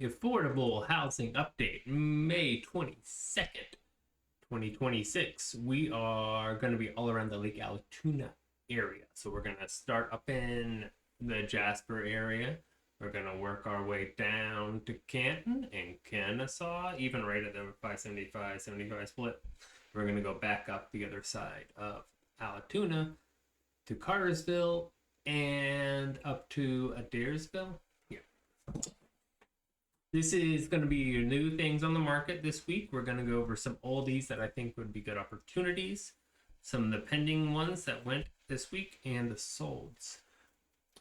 Affordable Housing Update, May 22nd, 2026. We are going to be all around the Lake Altoona area. So we're going to start up in the Jasper area. We're going to work our way down to Canton and Kennesaw, even right at the 575-75 split. We're going to go back up the other side of Altoona to Cartersville and up to Adairsville. Yeah. This is going to be your new things on the market this week. We're going to go over some oldies that I think would be good opportunities, some of the pending ones that went this week, and the solds.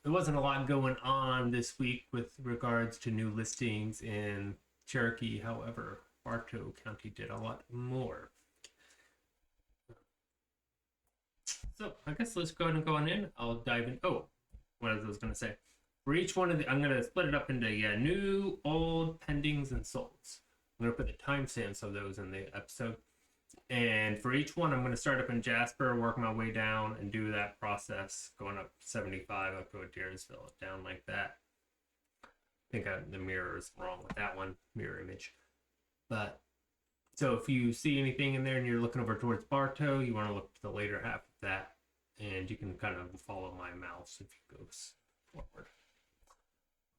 There wasn't a lot going on this week with regards to new listings in Cherokee. However, Bartow County did a lot more. So I guess let's go ahead and go on in. I'll dive in. Oh, what I was going to say. For each one of the, I'm going to split it up into new, old, pendings, and solds. I'm going to put the timestamps of those in the episode. And for each one, I'm going to start up in Jasper, work my way down, and do that process, going up 75 up to Adairsville, down like that. I think the mirror is wrong with that one, mirror image. But, so if you see anything in there and you're looking over towards Bartow, you want to look to the later half of that. And you can kind of follow my mouse if you go forward.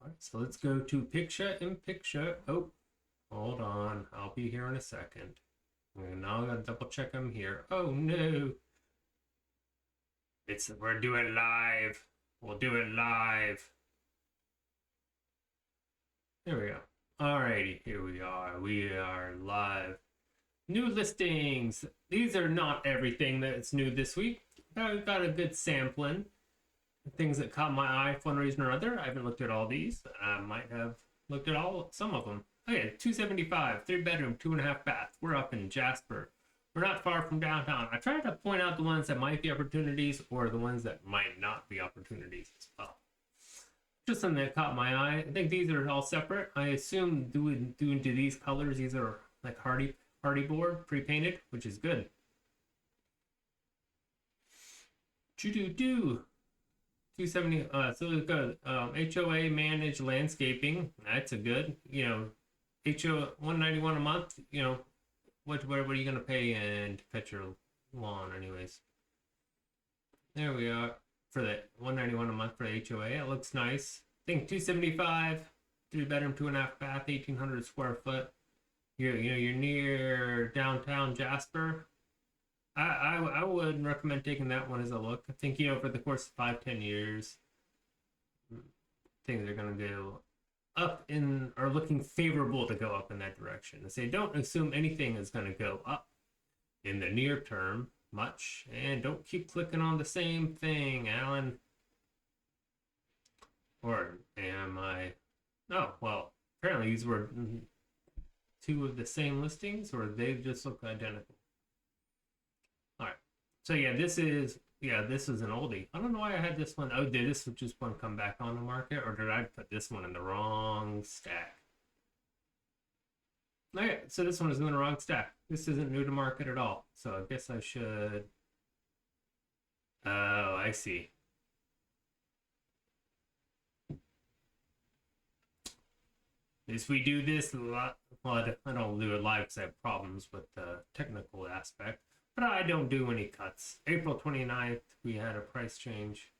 All right, so let's go to picture in picture. Oh, hold on. I'll be here in a second. And now I gotta double check I'm here. Oh no. We're doing live. We'll do it live. There we go. Alrighty, here we are. We are live. New listings. These are not everything that's new this week. I've got a good sampling. Things that caught my eye for one reason or other. I haven't looked at all these. I might have looked at some of them. Okay, 275, 3-bedroom, 2.5 bath. We're up in Jasper. We're not far from downtown. I tried to point out the ones that might be opportunities or the ones that might not be opportunities as well. Just something that caught my eye. I think these are all separate. I assume due to these colors, these are like hardy board, pre-painted, which is good. 270, so we've got HOA managed landscaping. That's a good, HO $191 a month. What are you gonna pay and to cut your lawn, anyways? There we are for the $191 a month for the HOA. It looks nice. I think 275, 3-bedroom, 2.5 bath, 1,800 square foot. You're near downtown Jasper. I would recommend taking that one as a look. I think, for the course of 5-10 years, things are going to go up are looking favorable to go up in that direction. I say don't assume anything is going to go up in the near term much, and don't keep clicking on the same thing, Alan. Or am I? Oh, well, apparently these were two of the same listings, or they just look identical. So this is an oldie. I don't know why I had this one. Oh, did this just one come back on the market, or did I put this one in the wrong stack? Okay, so this one is in the wrong stack. This isn't new to market at all. So I guess I should. Oh, I see. If we do this, well, I don't do it live because I have problems with the technical aspect. But I don't do any cuts. April 29th, we had a price change.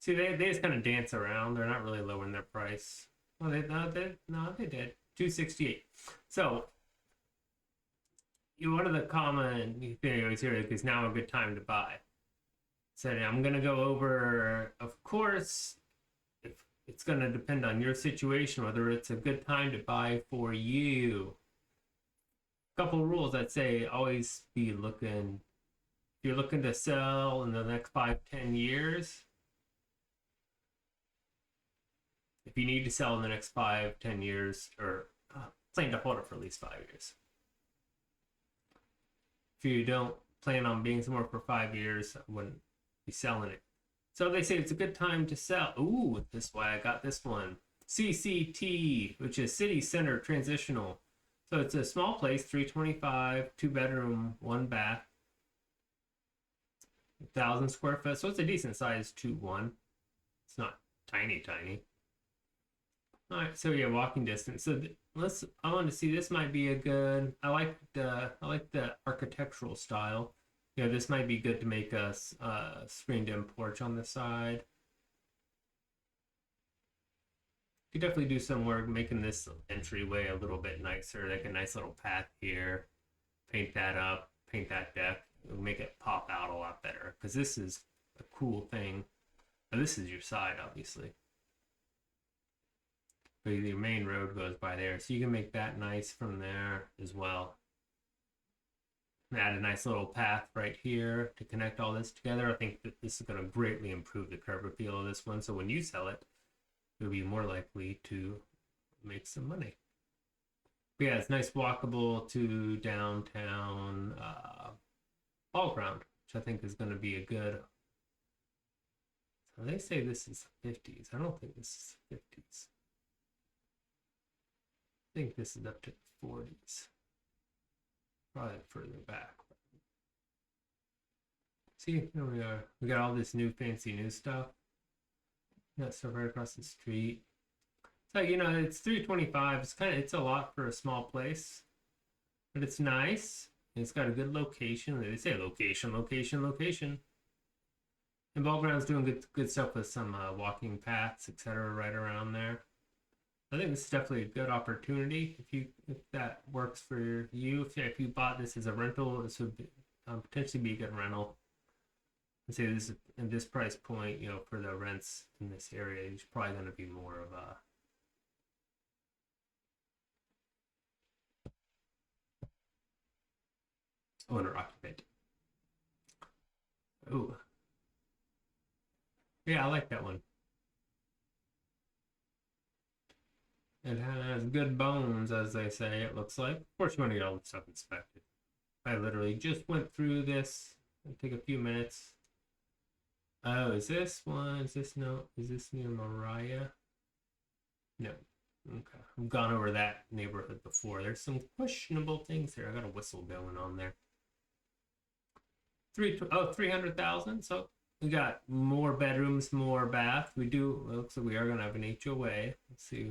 See, they just kind of dance around. They're not really lowering their price. Well, they did. 268. So, one of the common videos here is now a good time to buy. So I'm going to go over, of course, if it's going to depend on your situation, whether it's a good time to buy for you. Couple rules that say always be looking. If you're looking to sell in the next 5-10 years, if you need to sell in the next 5-10 years, or plan to hold it for at least 5 years. If you don't plan on being somewhere for 5 years, I wouldn't be selling it. So they say it's a good time to sell. Ooh, this is why I got this one. CCT, which is City Center Transitional. So it's a small place, 325, 2-bedroom, 1 bath, 1,000 square foot. So it's a decent size 2-1. It's not tiny. All right, so yeah, walking distance. So let's. I want to see. This might be a good. I like the architectural style. Yeah, this might be good to make a screened-in porch on the side. You could definitely do some work making this entryway a little bit nicer, like a nice little path here. Paint that up, paint that deck. It'll make it pop out a lot better because this is a cool thing. Now, this is your side, obviously. But your main road goes by there, so you can make that nice from there as well. Add a nice little path right here to connect all this together. I think that this is going to greatly improve the curb appeal of this one. So when you sell it, you'll be more likely to make some money. But yeah, it's nice walkable to downtown ball ground, which I think is going to be a good. So they say this is 50s. I don't think this is 50s. I think this is up to the 40s. Probably further back. See, here we are. We got all this new fancy new stuff. Got stuff right across the street. So it's 325. It's a lot for a small place, but it's nice. It's got a good location. They say location, location, location. And Ball Ground's doing good stuff with some walking paths, etc. right around there. I think this is definitely a good opportunity if that works for you. If you bought this as a rental, this would potentially be a good rental. I'd say this in this price point, for the rents in this area, it's probably going to be more of a owner occupant. Ooh, yeah, I like that one. It has good bones, as they say, it looks like. Of course, you want to get all the stuff inspected. I literally just went through this. It'll take a few minutes. Oh, is this one? Is this near Mariah? No. Okay. I've gone over that neighborhood before. There's some questionable things here. I got a whistle going on there. 300,000. So we got more bedrooms, more bath. It looks like we are gonna have an HOA. Let's see.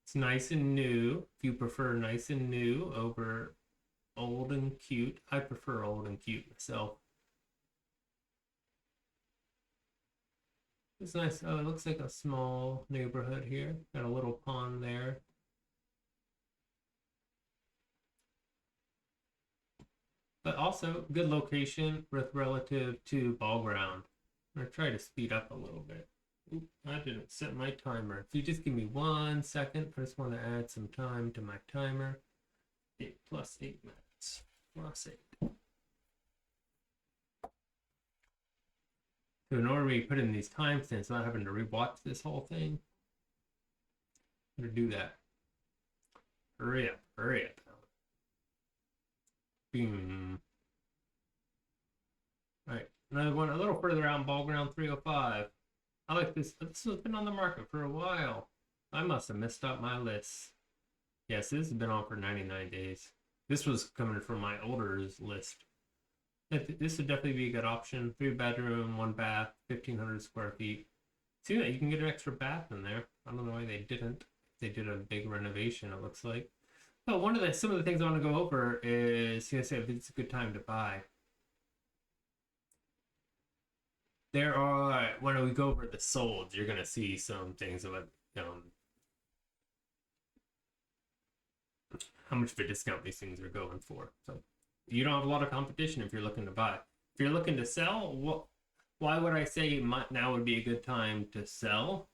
It's nice and new. If you prefer nice and new over old and cute, I prefer old and cute myself. It's nice. Oh, it looks like a small neighborhood here. Got a little pond there. But also good location with relative to ball ground. I'm gonna try to speed up a little bit. Oop, I didn't set my timer. If you just give me 1 second, I just want to add some time to my timer. 8 plus 8 minutes. Plus 8. So in order to put in these timestamps, not having to rewatch this whole thing, I'm gonna do that. Hurry up, hurry up. Boom. All right, another one a little further out in ball ground 305. I like this. This has been on the market for a while. I must have messed up my list. Yes, this has been on for 99 days. This was coming from my older list. This would definitely be a good option. 3-bedroom, 1 bath, 1,500 square feet. See that you can get an extra bath in there. I don't know why they didn't. They did a big renovation, it looks like. But some of the things I want to go over is, say if it's a good time to buy. When we go over the solds, you're gonna see some things about how much of a discount these things are going for. So you don't have a lot of competition if you're looking to buy. If you're looking to sell, why would I say now would be a good time to sell?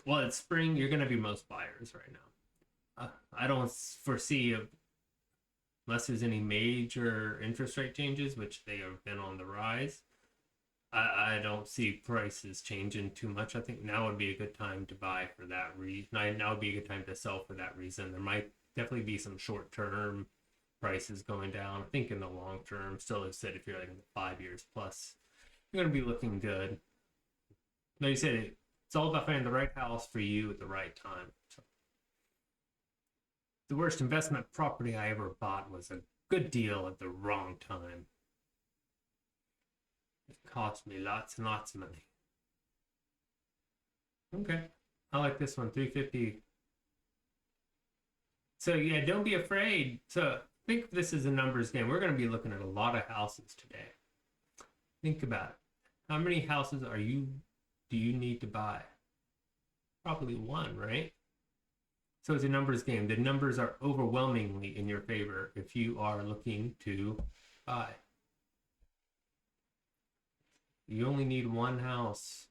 Well, it's spring. You're gonna be most buyers right now. I don't foresee unless there's any major interest rate changes, which they have been on the rise. I don't see prices changing too much. I think now would be a good time to buy for that reason. Now would be a good time to sell for that reason. There might definitely be some short-term prices going down. I think in the long term, still as said, if you're like in the 5 years plus, you're going to be looking good. Like you said, it's all about finding the right house for you at the right time. So, the worst investment property I ever bought was a good deal at the wrong time. It cost me lots and lots of money. Okay. I like this one, 350. So yeah, don't be afraid. So think this is a numbers game. We're going to be looking at a lot of houses today. Think about it. How many houses do you need to buy? Probably one, right? So it's a numbers game. The numbers are overwhelmingly in your favor if you are looking to buy. You only need one house.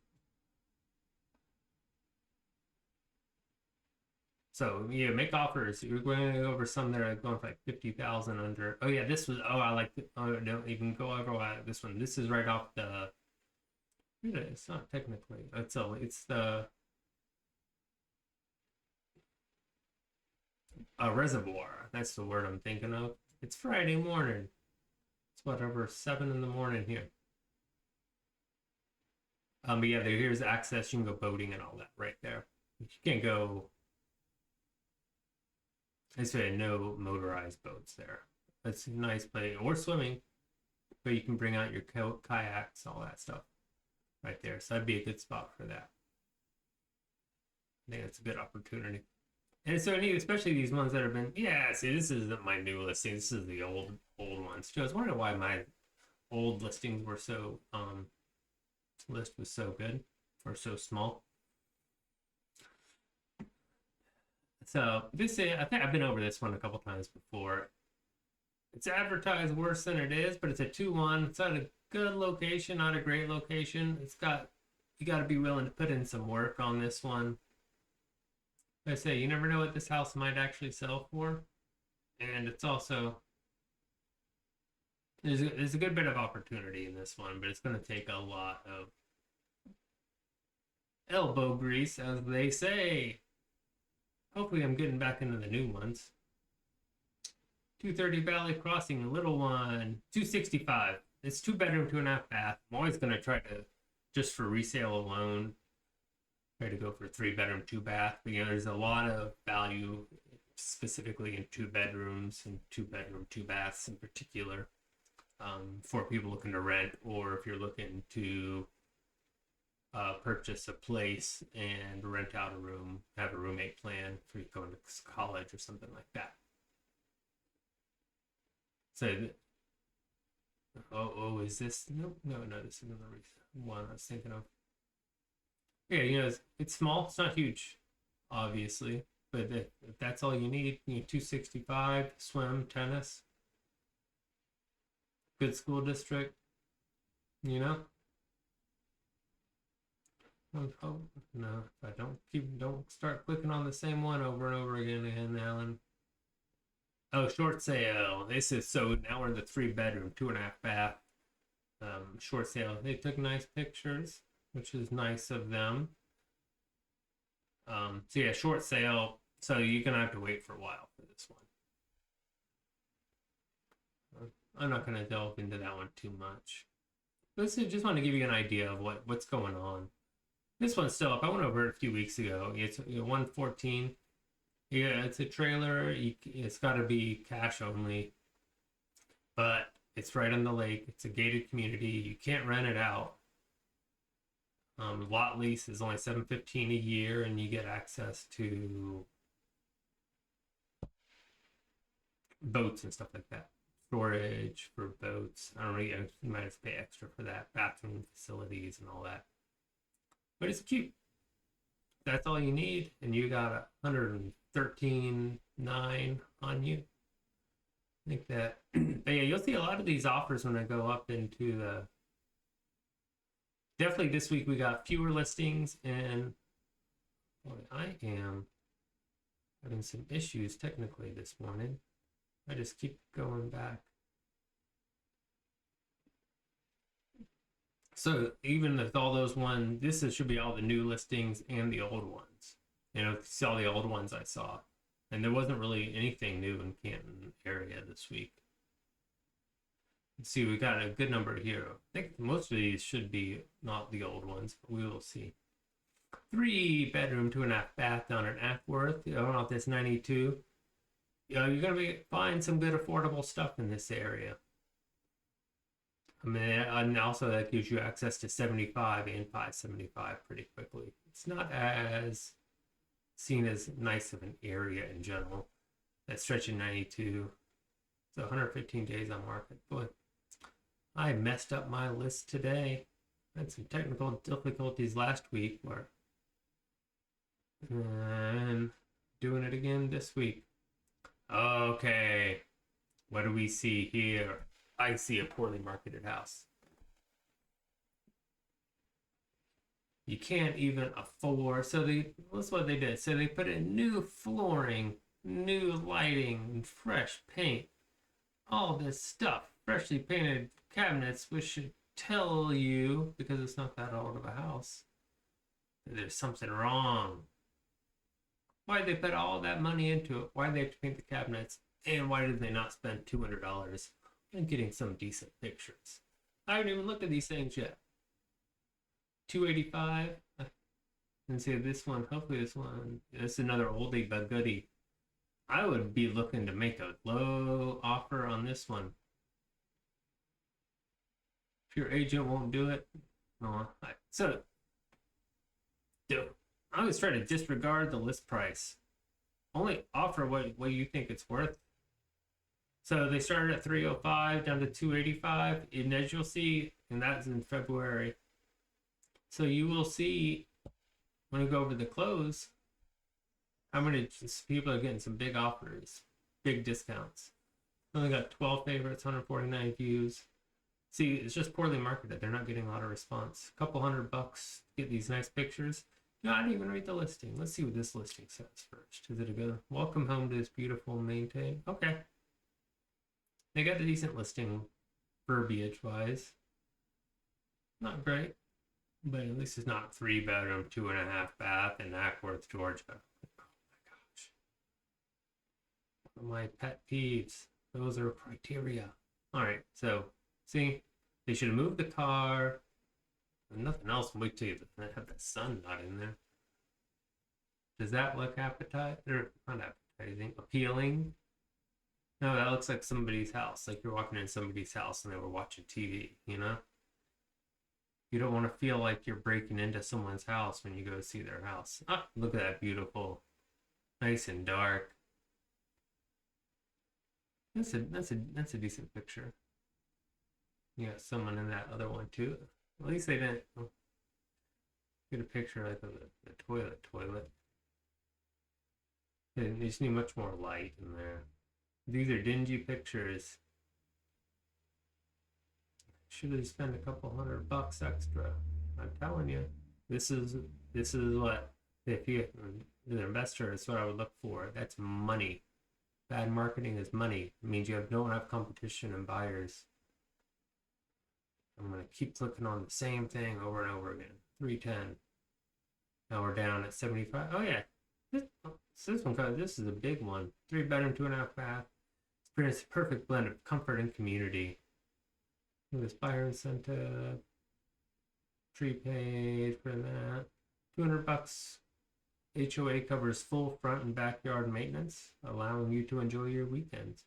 So yeah, make offers. You're going over some that are going for like 50,000 under. Oh yeah, this was. Oh, I like. Oh, don't even go over this one. This is right off the. It's not technically. It's the reservoir. That's the word I'm thinking of. It's Friday morning. It's whatever 7 in the morning here. But yeah, here's access. You can go boating and all that right there. You can't go. I say no motorized boats there. It's a nice place, or swimming, but you can bring out your kayaks, all that stuff, right there. So that'd be a good spot for that. I think it's a good opportunity. And so neat, especially these ones that have been. Yeah, see, this isn't my new listing. This is the old ones too. I was wondering why my old listings were so list was so good or so small. So this I think I've been over this one a couple times before. It's advertised worse than it is, but it's a 2-1. It's at a good location, not a great location. You got to be willing to put in some work on this one. Like I say, you never know what this house might actually sell for, and it's also there's a good bit of opportunity in this one, but it's going to take a lot of elbow grease, as they say. Hopefully, I'm getting back into the new ones. 230 Valley Crossing, little one, 265. It's 2-bedroom, 2.5 bath. I'm always going to try to, just for resale alone, try to go for 3-bedroom, 2-bath. But, there's a lot of value specifically in 2 bedrooms and 2-bedroom, 2 baths in particular, for people looking to rent, or if you're looking to purchase a place and rent out a room, have a roommate plan for you going to college or something like that. So, is this? No, this isn't the one I was thinking of. Yeah, it's small. It's not huge, obviously, but if that's all you need, 265, swim, tennis, good school district, Oh, no, if I don't start clicking on the same one over and over again, Alan. Oh, short sale. This is so now we're in the 3-bedroom, 2.5 bath. Short sale. They took nice pictures, which is nice of them. So yeah, short sale. So you're gonna have to wait for a while for this one. I'm not gonna delve into that one too much. But just want to give you an idea of what's going on. This one's still up. I went over it a few weeks ago. It's 114. Yeah, it's a trailer. It's got to be cash only, but it's right on the lake. It's a gated community. You can't rent it out. Lot lease is only $715 a year, and you get access to boats and stuff like that. Storage for boats. I don't know. You might have to pay extra for that. Bathroom facilities and all that. But it's cute. That's all you need, and you got 113.9 on you. I think that, but yeah, you'll see a lot of these offers when I go up into the. Definitely this week we got fewer listings, and boy, I am having some issues technically this morning. I just keep going back. So even with all those ones, should be all the new listings and the old ones. See all the old ones I saw. And there wasn't really anything new in Canton area this week. Let's see, we got a good number here. I think most of these should be not the old ones, but we will see. 3-bedroom, 2.5 bath down in Ackworth. I don't know if that's 92. You're going to find some good affordable stuff in this area. I mean, and also that gives you access to 75 and 575 pretty quickly. It's not as seen as nice of an area in general. That stretching 92. So 115 days on market. Boy, I messed up my list today. I had some technical difficulties last week, and doing it again this week. Okay, what do we see here? I see a poorly marketed house. You can't even afford. So that's what they did. So they put in new flooring, new lighting, fresh paint, all this stuff, freshly painted cabinets, which should tell you, because it's not that old of a house, that there's something wrong. Why did they put all that money into it? Why did they have to paint the cabinets? And why did they not spend $200 on getting some decent pictures? I haven't even looked at these things yet. 285. And see this one. Hopefully this one. This is another oldie but goodie. I would be looking to make a low offer on this one. If your agent won't do it, no. So, I always try to disregard the list price. Only offer what you think it's worth. So they started at 305 down to 285, and as you'll see, and that's in February. So you will see when we go over the close how many people are getting some big offers, big discounts. Only got 12 favorites, 149 views. See, it's just poorly marketed. They're not getting a lot of response. A couple $100 to get these nice pictures. No, I didn't even read the listing. Let's see what this listing says first. Is it a good? Welcome home to this beautiful maintain. Okay. They got a decent listing verbiage wise. Not great, but at least it's not 3-bedroom, 2.5 bath in Ackworth, Georgia. Oh my gosh. One of my pet peeves. Those are criteria. All right, so see, they should have moved the car. Nothing else. Wait till you have the sun not in there. Does that look appetizing? Not appetizing. Appealing? No, that looks like somebody's house. Like you're walking in somebody's house and they were watching TV, you know? You don't want to feel like you're breaking into someone's house when you go see their house. Ah, look at that beautiful. Nice and dark. That's a decent picture. You got someone in that other one too. At least they didn't get a picture like of the toilet. They just need much more light in there. These are dingy pictures. Should have spent a couple $100 extra. I'm telling you, this is what, if you're an investor, it's what I would look for. That's money. Bad marketing is money. It means you don't have competition and buyers. I'm gonna keep clicking on the same thing over and over again. 310. Now we're down at 75. Oh yeah, this one. This is a big one. 3-bedroom, 2.5 bath. It's a perfect blend of comfort and community. This buyer incentive. Prepaid for that. $200. HOA covers full front and backyard maintenance, allowing you to enjoy your weekends.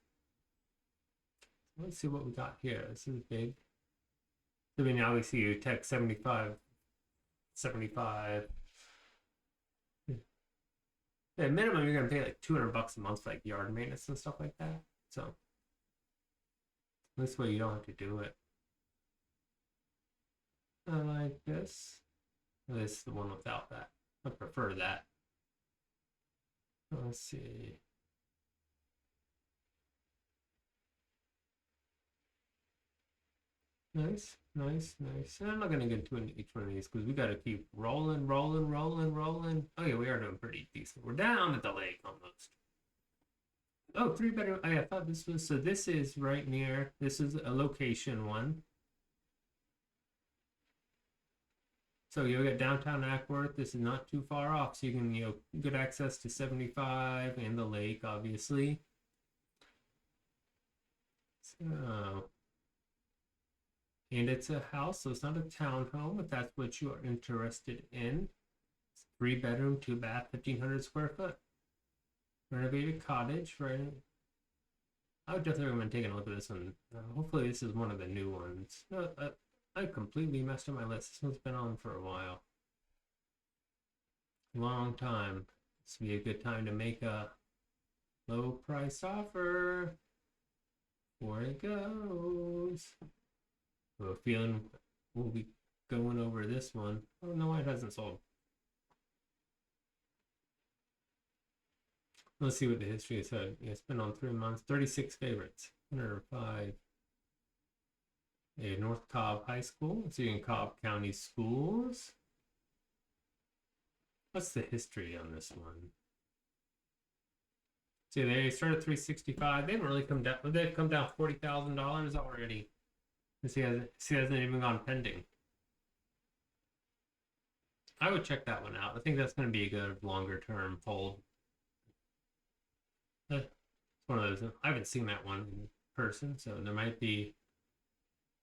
Let's see what we got here. This is big. I mean, obviously you text 75. At minimum, you're gonna pay like $200 a month for like yard maintenance and stuff like that. So this way you don't have to do it. I like this. This is the one without that. I prefer that. Let's see. Nice. And I'm not gonna get into each one of these because we gotta keep rolling. Oh yeah, we are doing pretty decent. We're down at the lake almost. Oh, 3-bedroom. I thought this was, so this is right near, this is a location one. So you got downtown Ackworth. This is not too far off, so you can, good access to 75 and the lake, obviously. So, and it's a house, so it's not a townhome, if that's what you are interested in. It's 3-bedroom, 2-bath, 1,500 square foot. Renovated cottage, right? I would definitely recommend taking a look at this one. Hopefully, this is one of the new ones. No, I completely messed up my list. This one's been on for a while, long time. This would be a good time to make a low price offer. Before it goes. I have a feeling we'll be going over this one. I don't know why it hasn't sold. Let's see what the history has said. It's been on 3 months. 36 favorites. 105. A North Cobb High School. So in Cobb County Schools. What's the history on this one? See, they started 365. They haven't really come down. They've come down $40,000 already. This hasn't even gone pending. I would check that one out. I think that's going to be a good longer term hold. It's one of those. I haven't seen that one in person, so there might be.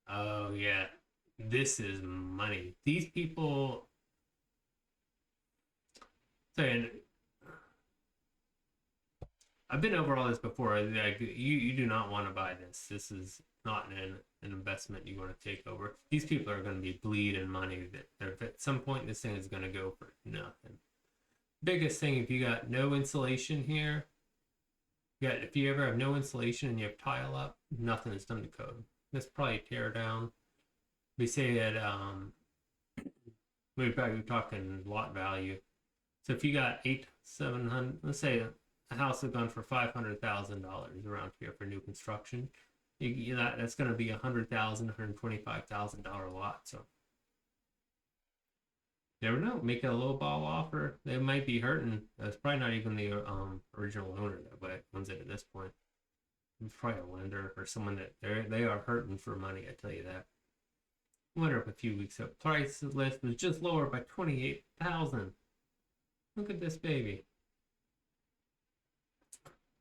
Oh yeah, this is money. These people saying, I've been over all this before. Like, you do not want to buy this. This is not an investment you want to take over. These people are going to be bleeding money. That at some point this thing is going to go for nothing. Biggest thing, if you got no insulation here, if you ever have no insulation and you have tile up, nothing is done to code. This probably tear down. We say that we're talking lot value. So if you got 700, let's say a house has gone for $500,000 around here for new construction, that's going to be $100,000, $125,000 lot. So you never know. Make it a low ball offer. They might be hurting. It's probably not even the original owner that owns it at this point. It's probably a lender or someone that they are hurting for money. I tell you that. I wonder if a few weeks ago, price list was just lower by 28,000. Look at this baby.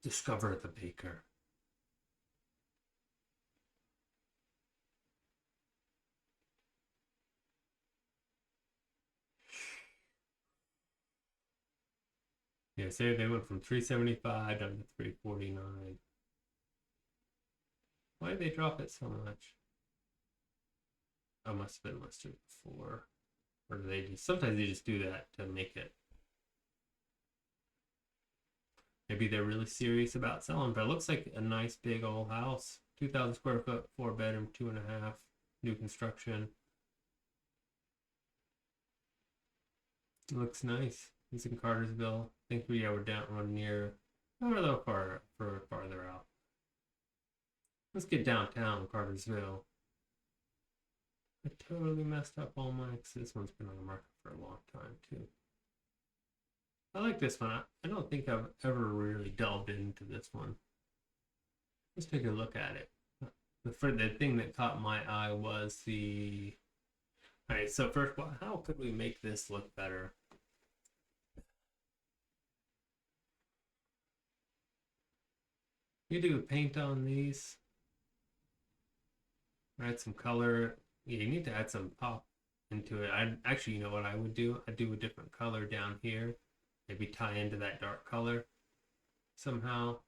Discover the baker. Yeah, say they went from 375 down to 349. Why did they drop it so much? I must have been listed before. Or do they just sometimes they just do that to make it. Maybe they're really serious about selling, but it looks like a nice big old house. 2,000 square foot, 4-bedroom, 2.5, new construction. It looks nice. It's in Cartersville. I think we're down one near, or a little farther out. Let's get downtown Cartersville. I totally messed up all my, this one's been on the market for a long time too. I like this one. I don't think I've ever really delved into this one. Let's take a look at it. The thing that caught my eye was the. All right, so first, how could we make this look better? You do paint on these. Add some color. Yeah, you need to add some pop into it. I actually, you know what I would do? I'd do a different color down here. Maybe tie into that dark color somehow.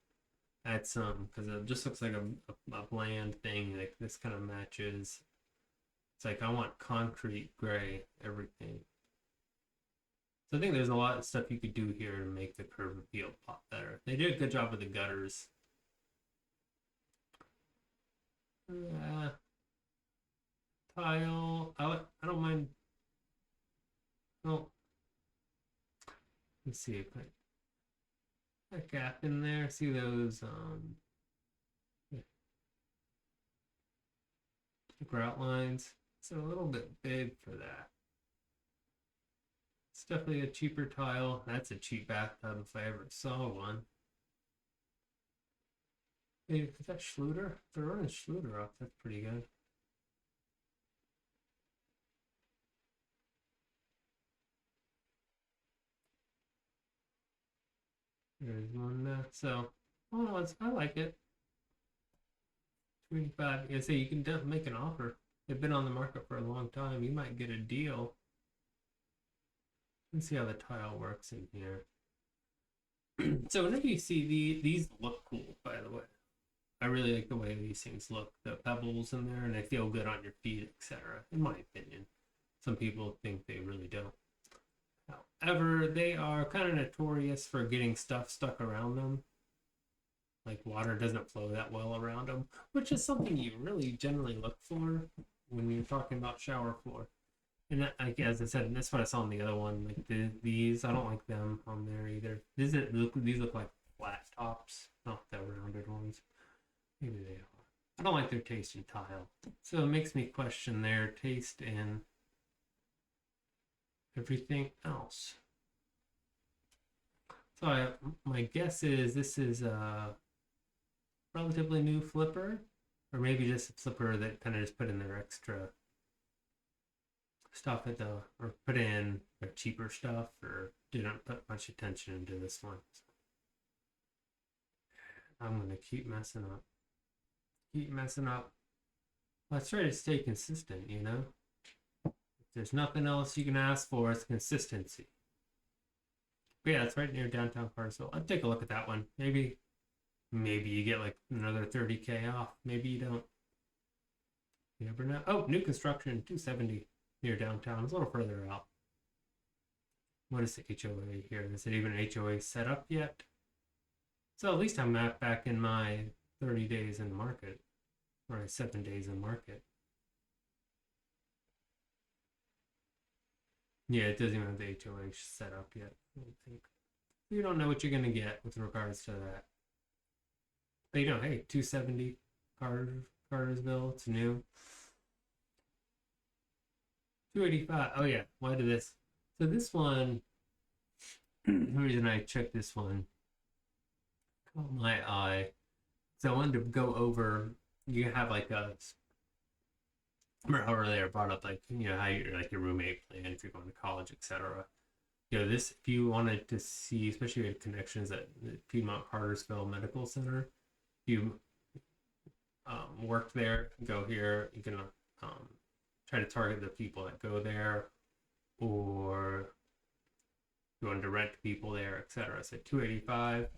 Add some, because it just looks like a bland thing. Like this kind of matches. It's like I want concrete gray everything. So I think there's a lot of stuff you could do here to make the curb appeal pop better. They did a good job with the gutters. Tile. I don't mind. Oh, let's see if a gap in there. See those grout lines. It's a little bit big for that. It's definitely a cheaper tile. That's a cheap bathtub if I ever saw one. Hey, is that Schluter? If they're running Schluter off, that's pretty good. There's one there. So, oh, I like it. 25. I say you can definitely make an offer. They've been on the market for a long time. You might get a deal. Let's see how the tile works in here. So whenever you see these look cool, by the way. I really like the way these things look, the pebbles in there, and they feel good on your feet, etc. In my opinion, some people think they really don't. However, they are kind of notorious for getting stuff stuck around them. Like water doesn't flow that well around them, which is something you really generally look for when you're talking about shower floor. And that, like as I said, and that's what I saw on the other one. Like these, I don't like them on there either. These look like flat tops, not the rounded ones. Maybe they are. I don't like their taste in tile, so it makes me question their taste in everything else. So my guess is this is a relatively new flipper, or maybe just a flipper that kind of just put in their extra stuff at the, or put in their cheaper stuff, or didn't put much attention into this one. I'm gonna keep messing up. Keep messing up. Let's try to stay consistent, you know? If there's nothing else you can ask for, it's consistency. But yeah, it's right near downtown Cartersville. I'd take a look at that one. Maybe you get like another 30K off. Maybe you don't. You never know. Oh, new construction, 270 near downtown. It's a little further out. What is the HOA here? Is it even an HOA set up yet? So at least I'm back in my 30 days in market, or 7 days in market. Yeah, it doesn't even have the HOA set up yet. I don't think. You don't know what you're gonna get with regards to that. But you know, hey, 270 Cartersville, it's new. 285. Oh yeah, why did this? So this one, the reason I checked this one caught my eye. So I wanted to go over. You have like a. Remember earlier brought up like how you're like your roommate plan if you're going to college, etc. This if you wanted to see, especially with connections at the Piedmont Cartersville Medical Center, you work there, go here, you can try to target the people that go there, or you want to rent people there, etc. So 285,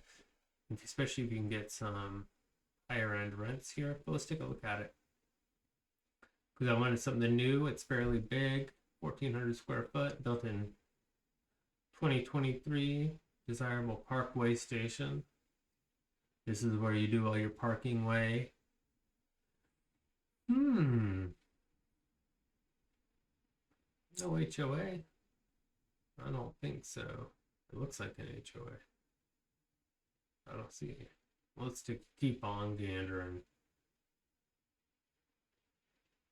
especially if you can get some higher end rents here. But let's take a look at it. Because I wanted something new. It's fairly big, 1,400 square foot, built in 2023. Desirable Parkway Station. This is where you do all your parking way. No HOA? I don't think so. It looks like an HOA. I don't see it. Let's keep on gandering.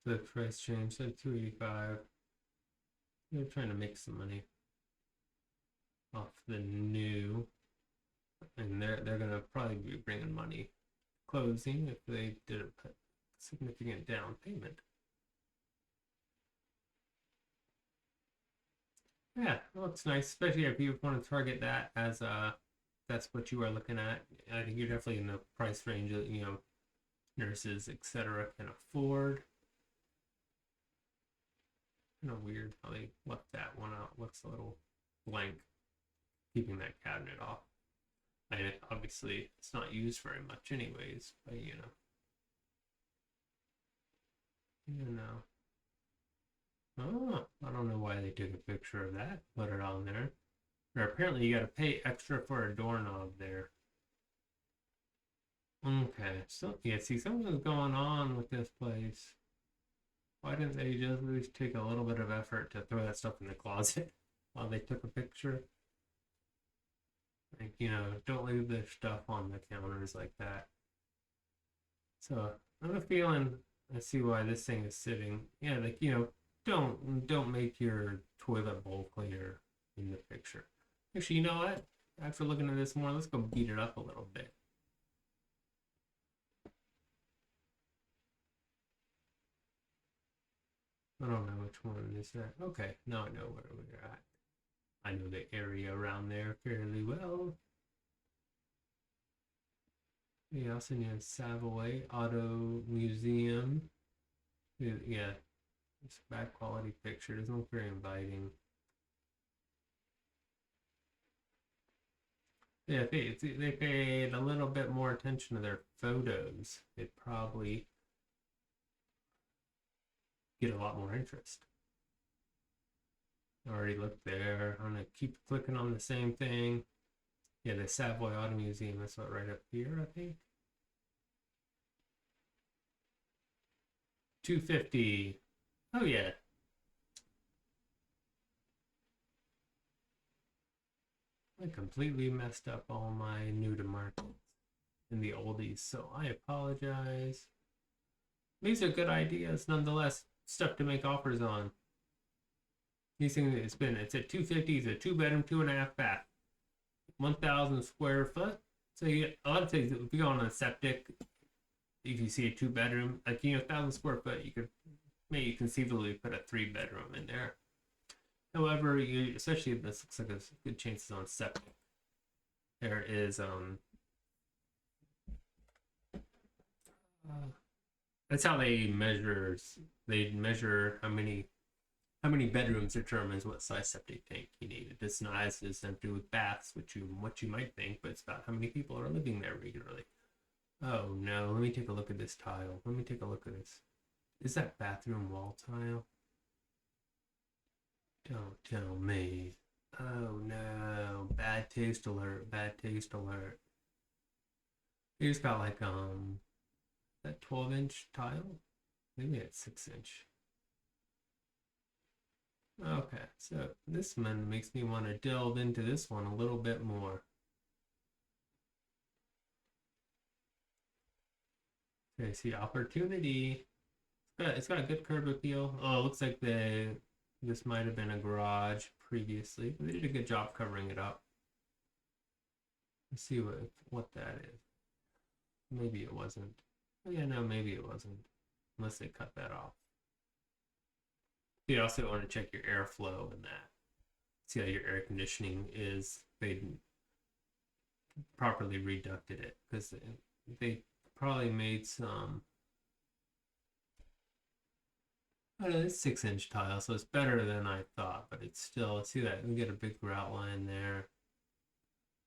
The price change said 285. They're trying to make some money off the new, and they're gonna probably be bringing money closing if they didn't put significant down payment. Yeah, well, it's nice, especially if you want to target that as that's what you are looking at. I think you're definitely in the price range that nurses, etc. can afford. Kind of weird how they left that one out. Looks a little blank, keeping that cabinet off. I mean, obviously it's not used very much anyways, but Oh, I don't know why they took a picture of that, put it on there. Or apparently you gotta pay extra for a doorknob there. Okay, so yeah, see, something's going on with this place. Why didn't they just at least take a little bit of effort to throw that stuff in the closet while they took a picture? Like, don't leave the stuff on the counters like that. So I have a feeling I see why this thing is sitting. Yeah, like, don't make your toilet bowl cleaner in the picture. Actually, you know what? After looking at this more, let's go beat it up a little bit. I don't know which one is that. Okay, now I know where we're at. I know the area around there fairly well. Yeah, also near Savoy Auto Museum. Yeah, it's a bad quality picture. It doesn't look very inviting. Yeah, if they paid a little bit more attention to their photos, they'd probably get a lot more interest. Already looked there. I'm gonna keep clicking on the same thing. Yeah, the Savoy Auto Museum. That's what right up here, I think. 250. Oh yeah. I completely messed up all my new to markets in the oldies, so I apologize. These are good ideas, nonetheless. Stuff to make offers on. These things it's at 250. It's a 2 bedroom, 2.5 bath, 1,000 square foot. So you get a lot of things. If you go on a septic, if you see a 2 bedroom, like 1,000 square foot, you could maybe conceivably put a 3 bedroom in there. However, especially this looks like a good chances on septic. There is that's how they measure how many bedrooms determines what size septic tank you need. It does not have to do with baths, what you might think, but it's about how many people are living there regularly. Oh no, let me take a look at this tile. Let me take a look at this. Is that bathroom wall tile? Don't tell me. Oh no, bad taste alert, bad taste alert. He's got like that 12-inch tile? Maybe it's 6-inch. Okay, so this one makes me want to delve into this one a little bit more. Okay, see opportunity. It's got a good curb appeal. Oh, it looks like this might have been a garage previously. They did a good job covering it up. Let's see what that is. Maybe it wasn't. Oh yeah, no, maybe it wasn't. Unless they cut that off. You also want to check your airflow and that. See how your air conditioning is. They properly reducted it because they probably made some. It's 6-inch tile, so it's better than I thought, but it's still, see that we get a big grout line there.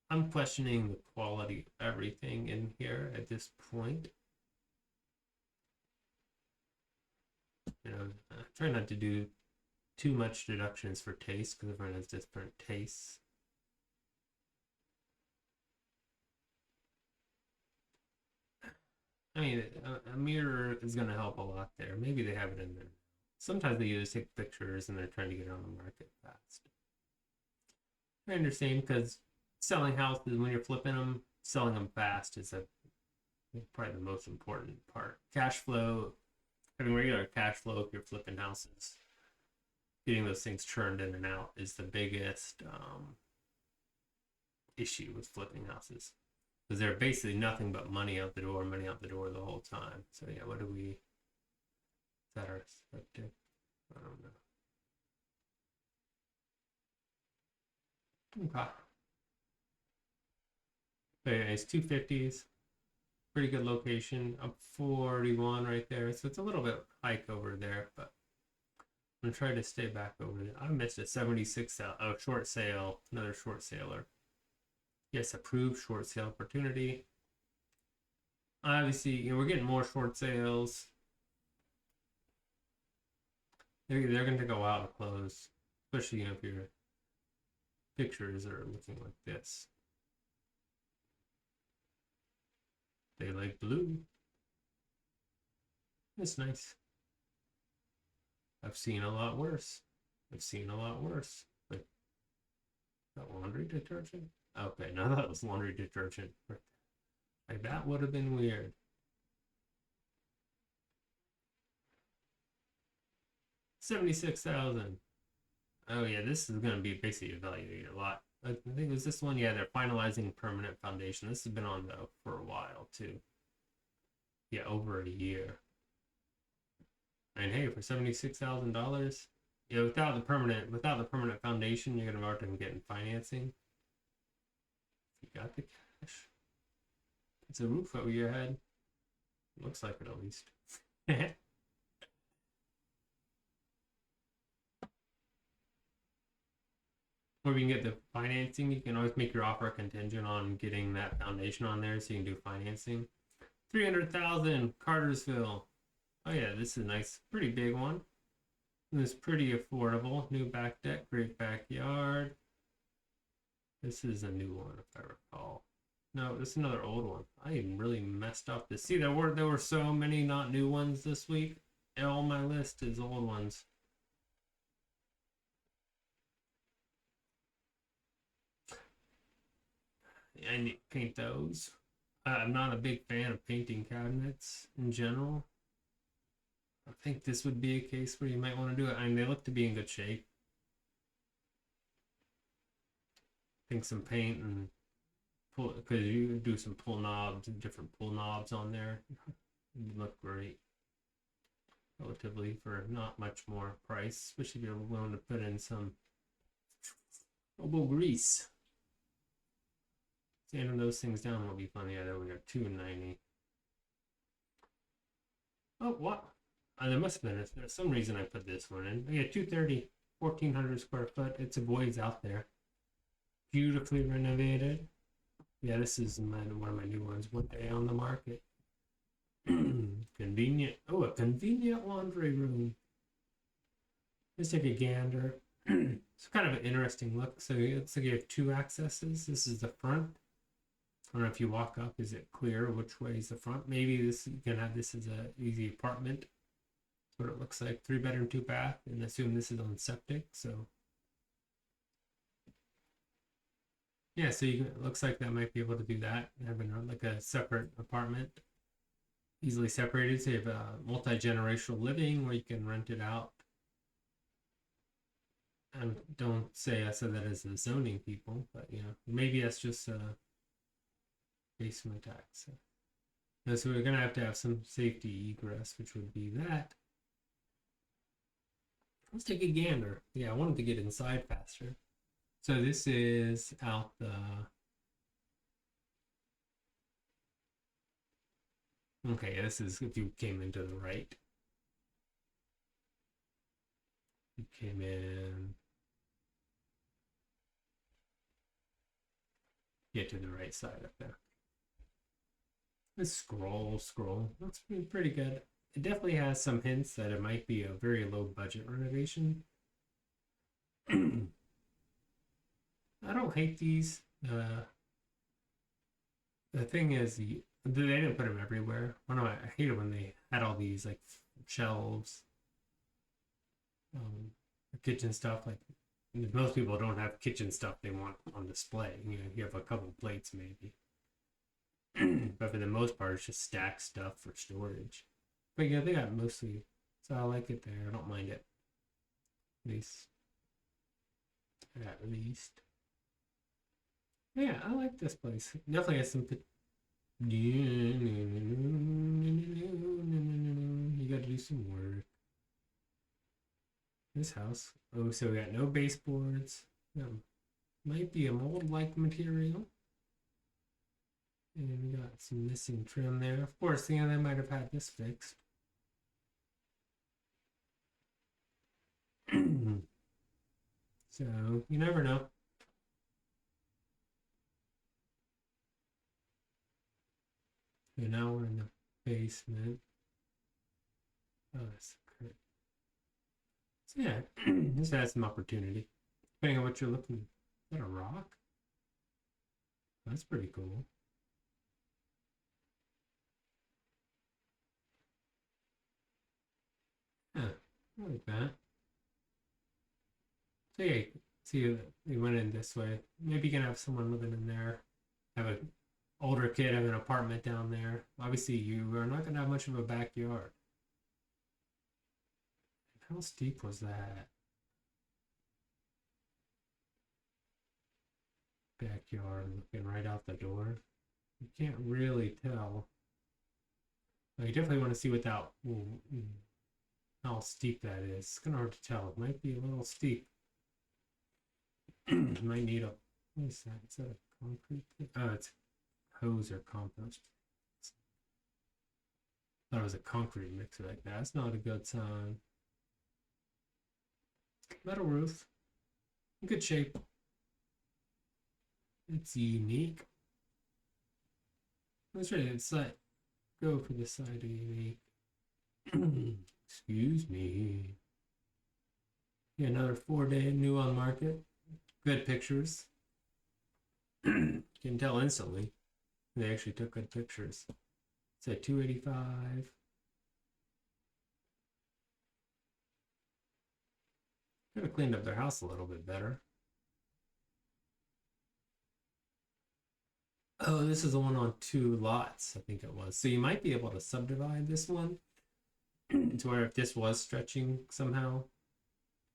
I'm questioning the quality of everything in here at this point. Try not to do too much deductions for taste because everyone has different tastes. I mean, a mirror is going to help a lot there. Maybe they have it in there. Sometimes they just take pictures and they're trying to get it on the market fast. I understand because selling houses, when you're flipping them, selling them fast is probably the most important part. Cash flow, having regular cash flow if you're flipping houses, getting those things churned in and out is the biggest issue with flipping houses because they're basically nothing but money out the door the whole time. So yeah, what do we? Is that our expected? I don't know. Okay. So yeah, it's 250s. Pretty good location. Up 41 right there. So it's a little bit hike over there, but I'm trying to stay back over there. I missed a 76 short sale. Another short sailor. Yes, approved short sale opportunity. Obviously, we're getting more short sales. They're going to go out and close, especially if your pictures are looking like this. They like blue. It's nice. I've seen a lot worse. Like that laundry detergent. Okay, now that was laundry detergent. Like that would have been weird. 76,000. Oh yeah, this is gonna be basically evaluated a lot. I think it was this one. Yeah, they're finalizing permanent foundation. This has been on though for a while too. Yeah, over a year. And hey, for $76,000, yeah, without the permanent foundation, you're gonna have to get financing. You got the cash. It's a roof over your head. Looks like it at least. or you can get the financing. You can always make your offer contingent on getting that foundation on there, so you can do financing. 300,000 Cartersville. Oh yeah, this is a nice, pretty big one. This is pretty affordable. New back deck, great backyard. This is a new one, if I recall. No, this is another old one. I even really messed up this. See, there were so many not new ones this week. And all my list is old ones. I need to paint those. I'm not a big fan of painting cabinets in general. I think this would be a case where you might want to do it. I mean, they look to be in good shape. I think some paint and pull, because you do some pull knobs and different pull knobs on there. It look great. Relatively for not much more price, especially if you're willing to put in some elbow grease. Sanding those things down will be fun. Yeah, they're when they're $290. Oh, what? There must have been. There's some reason I put this one in. Yeah, 230, 1,400 square foot. It's a boys out there. Beautifully renovated. Yeah, this is one of my new ones. One day on the market. Convenient. Oh, a convenient laundry room. Let's take a gander. It's kind of an interesting look. So it looks like you have two accesses. This is the front. I don't know if you walk up, is it clear which way is the front? Maybe this you can have this as a easy apartment. That's what it looks like. 3-bedroom, 2-bath, and assume this is on septic. So yeah, so you can, it looks like that might be able to do that. Having like a separate apartment, easily separated. So you have a multi-generational living where you can rent it out. And don't say I said that as the zoning people, but you know, maybe that's just basement tax. So we're gonna have to have some safety egress, which would be that. Let's take a gander. Yeah, I wanted to get inside faster. So this is out the. Okay, this is if you came into the right. You came in. Get to the right side up there. Let's scroll. That's pretty good. It definitely has some hints that it might be a very low budget renovation. I don't hate these. The thing is, they didn't put them everywhere. I hate it when they had all these like shelves, kitchen stuff. Like most people don't have kitchen stuff they want on display. You know, you have a couple plates maybe. But for the most part, it's just stacked stuff for storage. But yeah, they got mostly, so I like it there. I don't mind it. At least. Yeah, I like this place. Definitely has some. You got to do some work. This house. Oh, so we got no baseboards. Might be a mold-like material. And we got some missing trim there. Of course, yeah, they might have had this fixed. So, you never know. So now we're in the basement. Oh, that's great. So yeah, this has some opportunity. Depending on what you're looking. Is that a rock? That's pretty cool. Yeah, I like that. So yeah, see, we went in this way. Maybe you can have someone living in there. Have an older kid have an apartment down there. Obviously, you are not going to have much of a backyard. How steep was that? Backyard looking right out the door. You can't really tell. You definitely want to see without how steep that is. It's kind of hard to tell. It might be a little steep. Might need a. What is that? Is that a concrete? Oh, it's hose or compost. Thought it was a concrete mixer like that. That's not a good sign. Metal roof. In good shape. It's unique. Let's try the side. Go for the side of unique. Excuse me. Yeah, another 4-day new on market. Good pictures. Can tell instantly. They actually took good pictures. It's at 285. Could have cleaned up their house a little bit better. Oh, this is the one on 2 lots, I think it was. So you might be able to subdivide this one to where if this was stretching somehow,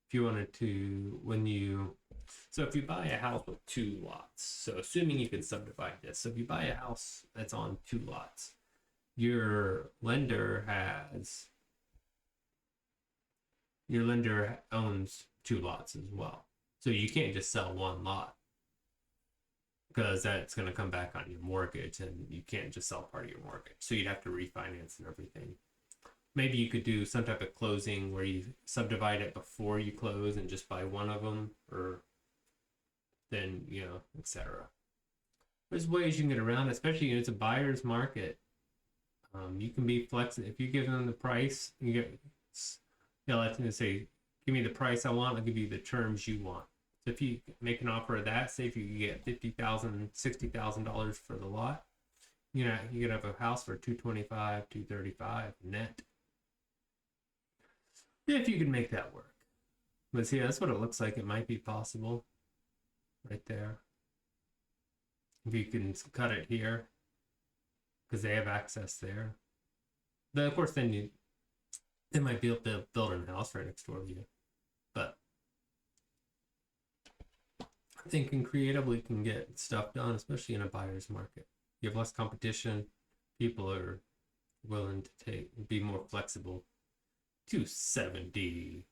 if you wanted to, so if you buy a house with 2 lots, so assuming you can subdivide this, so if you buy a house that's on 2 lots, your lender owns 2 lots as well. So you can't just sell 1 lot because that's going to come back on your mortgage and you can't just sell part of your mortgage. So you'd have to refinance and everything. Maybe you could do some type of closing where you subdivide it before you close and just buy one of them, or then, etc. There's ways you can get around, especially it's a buyer's market. You can be flexible. If you give them the price, let them say, give me the price I want, I'll give you the terms you want. So if you make an offer of that, say if you get $50,000, $60,000 for the lot, you could have a house for $225,000, $235,000 net. If you can make that work. But see, that's what it looks like. It might be possible right there. If you can cut it here, because they have access there. But of course, then they might be able to build a house right next door to you. But thinking creatively can get stuff done, especially in a buyer's market. You have less competition. People are willing to be more flexible. 270.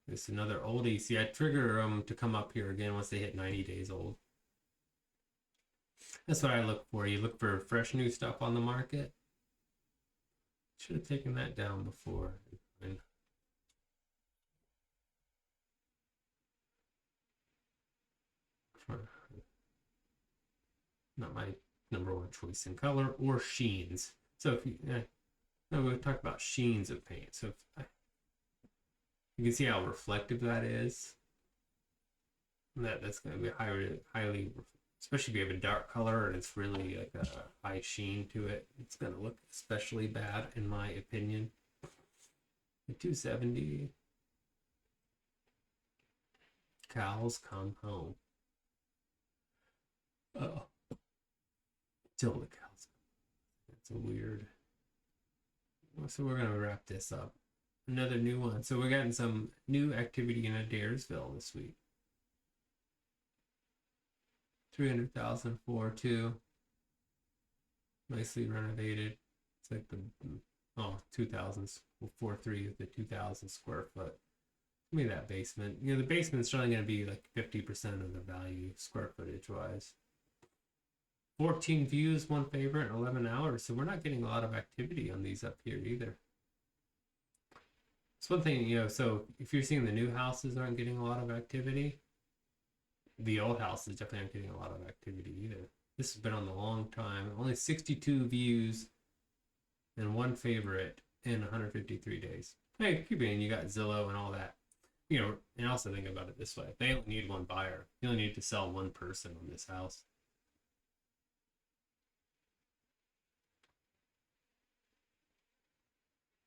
This is another oldie. See, I trigger them to come up here again once they hit 90 days old. That's what I look for. You look for fresh new stuff on the market. Should have taken that down before. Not my number one choice in color or sheens. So if you, we'll talk about sheens of paint. So you can see how reflective that is. That's going to be highly, especially if you have a dark color and it's really like a high sheen to it. It's going to look especially bad, in my opinion. The 270. Cows come home. Oh. Till the cows. That's a weird. So we're going to wrap this up. Another new one. So we're getting some new activity in Adairsville this week. 300,000 for 2. Nicely renovated. It's like the 2,000 for 3 is the 2,000 square foot. Give me that basement. The basement's only going to be like 50% of the value square footage wise. 14 views, 1 favorite, 11 hours. So we're not getting a lot of activity on these up here either. It's one thing, so if you're seeing the new houses aren't getting a lot of activity, the old houses definitely aren't getting a lot of activity either. This has been on the long time. Only 62 views and 1 favorite in 153 days. Hey, keep in, you got Zillow and all that. And also think about it this way. They only need 1 buyer. You only need to sell 1 person on this house.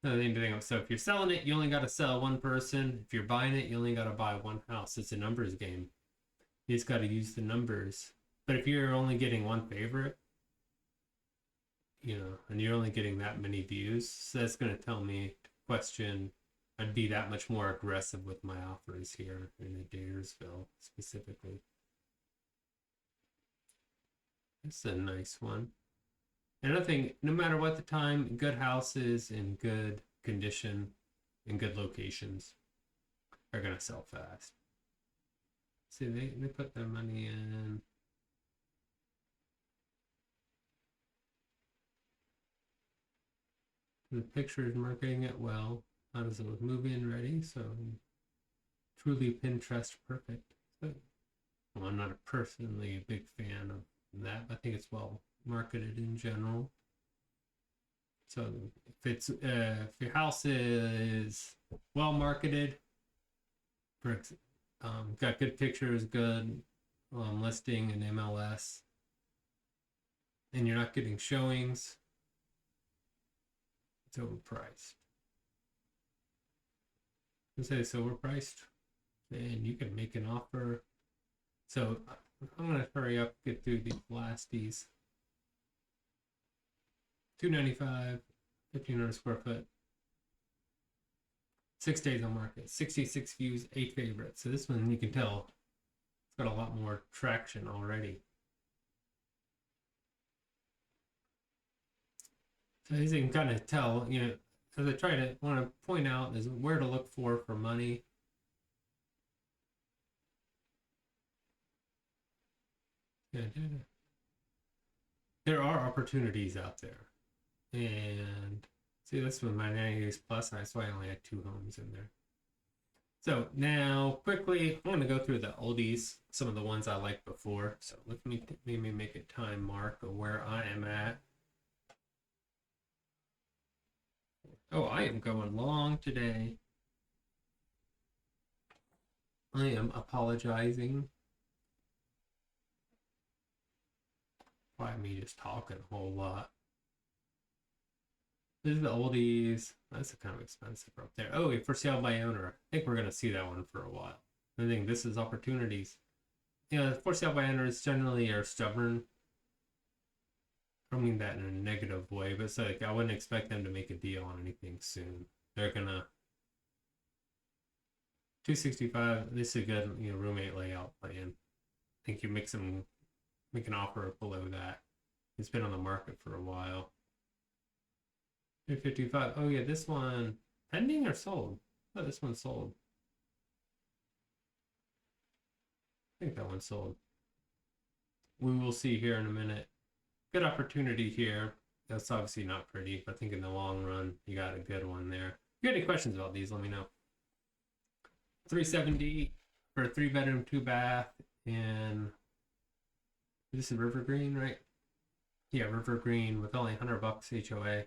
So if you're selling it, you only got to sell 1 person. If you're buying it, you only got to buy 1 house. It's a numbers game. You just got to use the numbers. But if you're only getting 1 favorite, and you're only getting that many views, so that's going to tell me to question. I'd be that much more aggressive with my offers here in Adairsville specifically. It's a nice one. Another thing, no matter what the time, good houses in good condition, in good locations are going to sell fast. See, they put their money in. The picture is marketing it well. How does it look? Move in ready, so truly Pinterest perfect. So, well, I'm not not personally a big fan of that. I think it's well marketed in general. So if your house is well marketed, got good pictures, good listing in MLS, and you're not getting showings, it's overpriced. Say it's overpriced, and you can make an offer. So I'm gonna hurry up, get through these lasties. 295, 1,500 square foot. 6 days on market, 66 views, 8 favorites. So this one you can tell it's got a lot more traction already. So as you can kind of tell, as I want to point out is where to look for money. There are opportunities out there. And see, this was my 90 days plus, and that's why I only had 2 homes in there. So now, quickly, I'm going to go through the oldies, some of the ones I liked before. So let me make a time mark of where I am at. Oh, I am going long today. I am apologizing. Why me just talking a whole lot? This is the oldies. That's kind of expensive up there. Oh, for sale by owner. I think we're going to see that one for a while. I think this is opportunities. For sale by owners generally are stubborn. I don't mean that in a negative way, but it's like I wouldn't expect them to make a deal on anything soon. They're gonna 265. This is a good roommate layout plan. I think you make an offer below that. It's been on the market for a while. 355. Oh yeah, this one pending or sold? Oh, this one's sold. I think that one's sold. We will see here in a minute. Good opportunity here. That's obviously not pretty, but I think in the long run, you got a good one there. If you got any questions about these, let me know. 370 for a 3-bedroom, 2-bath, and this is River Green, right? Yeah, River Green with only $100 HOA.